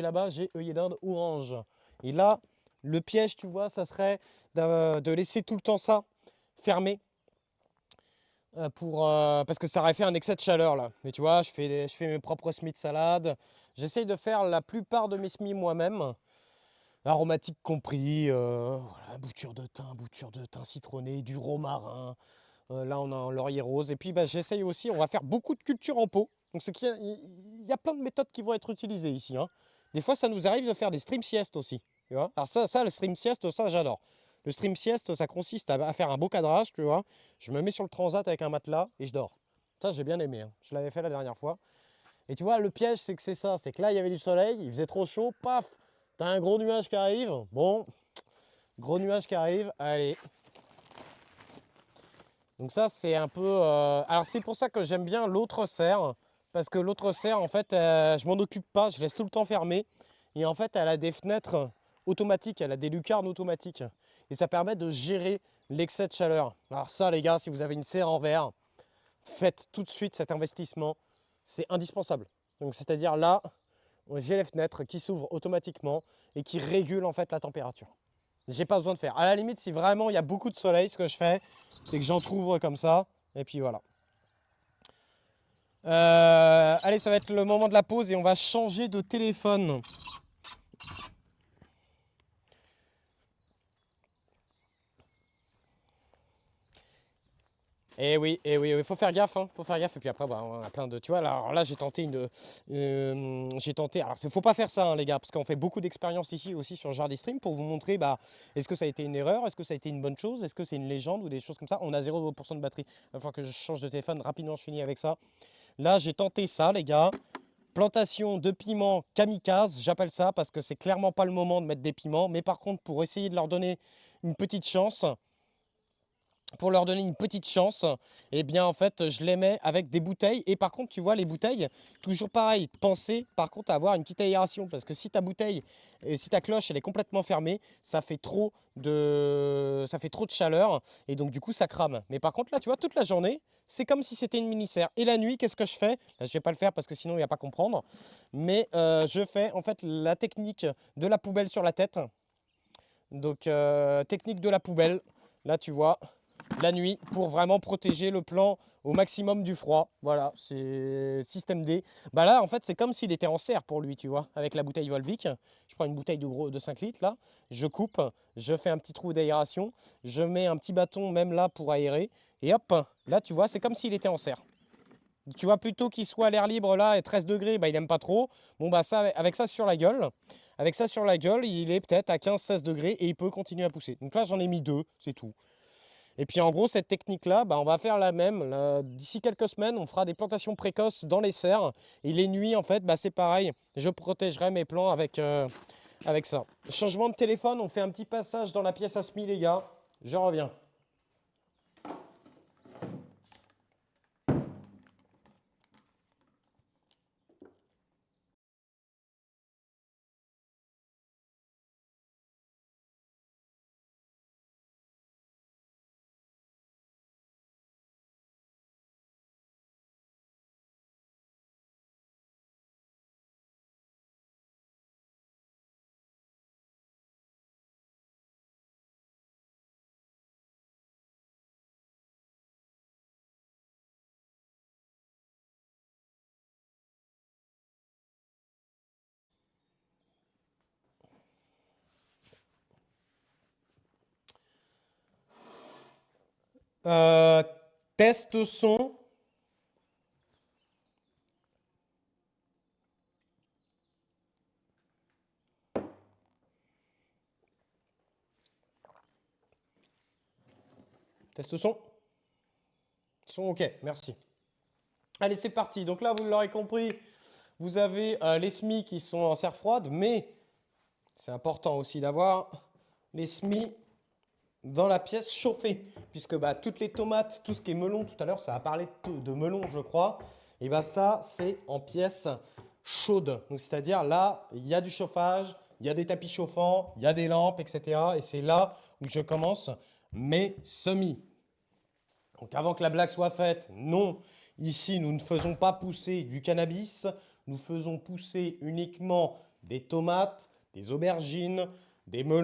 là-bas, j'ai œillet d'Inde orange. Et là, le piège, tu vois, ça serait de laisser tout le temps ça fermé. Parce que ça aurait fait un excès de chaleur là. Mais tu vois, je fais mes propres semis de salade. J'essaye de faire la plupart de mes semis moi-même, aromatiques compris. Voilà, bouture de thym citronné, du romarin. Là, on a un laurier rose. Et puis, bah, j'essaye aussi, on va faire beaucoup de culture en pot. Donc, il y a plein de méthodes qui vont être utilisées ici, hein. Des fois, ça nous arrive de faire des stream siestes aussi. Tu vois. Alors le stream sieste, ça, j'adore. Le stream sieste, ça consiste à faire un beau cadrage, tu vois. Je me mets sur le transat avec un matelas et je dors. Ça, j'ai bien aimé, hein. Je l'avais fait la dernière fois. Et tu vois, le piège, c'est que c'est ça. C'est que là, il y avait du soleil, il faisait trop chaud, paf, t'as un gros nuage qui arrive. Bon, gros nuage qui arrive, allez. Donc ça, c'est un peu... Alors c'est pour ça que j'aime bien l'autre serre, parce que l'autre serre, en fait, je m'en occupe pas, je laisse tout le temps fermé. Et en fait, elle a des fenêtres automatiques, elle a des lucarnes automatiques. Et ça permet de gérer l'excès de chaleur. Alors ça, les gars, si vous avez une serre en verre, faites tout de suite cet investissement. C'est indispensable. Donc c'est-à-dire là, j'ai les fenêtres qui s'ouvrent automatiquement et qui régulent en fait la température. J'ai pas besoin de faire. À la limite, si vraiment il y a beaucoup de soleil, ce que je fais, c'est que j'entrouvre comme ça. Et puis voilà. Allez, ça va être le moment de la pause et on va changer de téléphone. Eh oui, il faut faire gaffe, hein, faut faire gaffe. Et puis après, bah, on a plein de, tu vois. Alors là, j'ai tenté. Alors, faut pas faire ça, hein, les gars, parce qu'on fait beaucoup d'expériences ici aussi sur Jardy Stream pour vous montrer, bah, est-ce que ça a été une erreur, est-ce que ça a été une bonne chose, est-ce que c'est une légende ou des choses comme ça. On a 0% de batterie. Il va falloir que je change de téléphone rapidement. Je finis avec ça. Là, j'ai tenté ça, les gars. Plantation de piments kamikaze, j'appelle ça parce que c'est clairement pas le moment de mettre des piments. Mais par contre, pour essayer de leur donner une petite chance, eh bien en fait, je les mets avec des bouteilles. Et par contre, tu vois, les bouteilles, toujours pareil, pensez par contre à avoir une petite aération. Parce que si ta bouteille, et si ta cloche, elle est complètement fermée, ça fait trop de chaleur. Et donc du coup, ça crame. Mais par contre, là, tu vois, toute la journée, c'est comme si c'était une mini-serre. Et la nuit, qu'est-ce que je fais? Là, je vais pas le faire parce que sinon, il va pas comprendre. Mais je fais en fait la technique de la poubelle sur la tête. Donc, technique de la poubelle. Là, tu vois, la nuit pour vraiment protéger le plan au maximum du froid. Voilà, c'est système D. Bah là, en fait, c'est comme s'il était en serre pour lui, tu vois, avec la bouteille Volvic. Je prends une bouteille de 5 litres, là, je coupe, je fais un petit trou d'aération, je mets un petit bâton même là pour aérer, et hop, là, tu vois, c'est comme s'il était en serre. Tu vois, plutôt qu'il soit à l'air libre là et 13 degrés, bah, il aime pas trop. Bon, bah, ça, avec ça sur la gueule, il est peut-être à 15-16 degrés et il peut continuer à pousser. Donc là, j'en ai mis deux, c'est tout. Et puis en gros, cette technique-là, bah, on va faire la même. D'ici quelques semaines, on fera des plantations précoces dans les serres. Et les nuits, en fait, bah, c'est pareil. Je protégerai mes plants avec ça. Changement de téléphone, on fait un petit passage dans la pièce à semis, les gars. Je reviens. Euh, Test son. Test son. Son OK, merci. Allez, c'est parti. Donc là, vous l'aurez compris, vous avez les semis qui sont en serre froide, mais c'est important aussi d'avoir les semis dans la pièce chauffée, puisque bah, toutes les tomates, tout ce qui est melon, tout à l'heure, ça a parlé de melon, je crois, et bah ça, c'est en pièce chaude. Donc, c'est-à-dire là, il y a du chauffage, il y a des tapis chauffants, il y a des lampes, etc. Et c'est là où je commence mes semis. Donc avant que la blague soit faite, non, ici nous ne faisons pas pousser du cannabis, nous faisons pousser uniquement des tomates, des aubergines, des melons.